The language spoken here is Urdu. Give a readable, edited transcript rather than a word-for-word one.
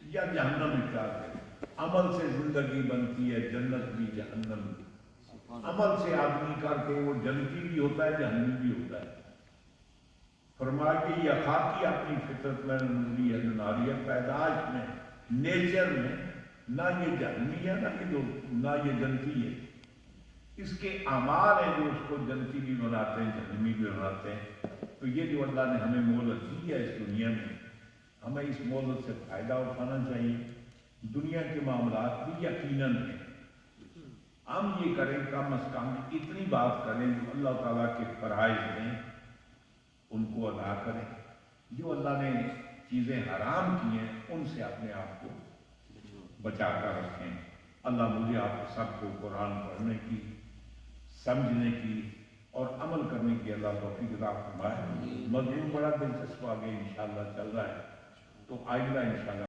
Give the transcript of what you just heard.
یا جہنم اختیار کرے۔ عمل سے زندگی بنتی ہے، جنت بھی جہنم بھی۔ عمل سے آدمی کر کے وہ جنتی بھی ہوتا ہے، جہنمی بھی ہوتا ہے۔ فرمایا کہ یہ خاکی اپنی فطرت میں نوری ہے، ناری ہے، پیدائش میں، نیچر میں، نہ یہ جہنمی ہے نہ یہ جنتی ہے۔ اس کے اعمال ہیں جو اس کو جنتی بھی بناتے ہیں، جہنمی بھی بناتے ہیں۔ تو یہ جو اللہ نے ہمیں مہلت دی ہے اس دنیا میں، ہمیں اس مہلت سے فائدہ اٹھانا چاہیے۔ دنیا کے معاملات بھی یقیناً ہیں، ہم یہ کریں کم از کم اتنی بات کریں جو اللہ تعالیٰ کے فرائض ہیں ان کو ادا کریں، جو اللہ نے چیزیں حرام کی ہیں ان سے اپنے آپ کو بچا کر رکھیں۔ اللہ مجھے آپ سب کو قرآن پڑھنے کی، سمجھنے کی اور عمل کرنے کی اللہ توفیق عطا فرمائے۔ مضمون بڑا دلچسپ آگے انشاءاللہ چل رہا ہے، تو آئندہ انشاءاللہ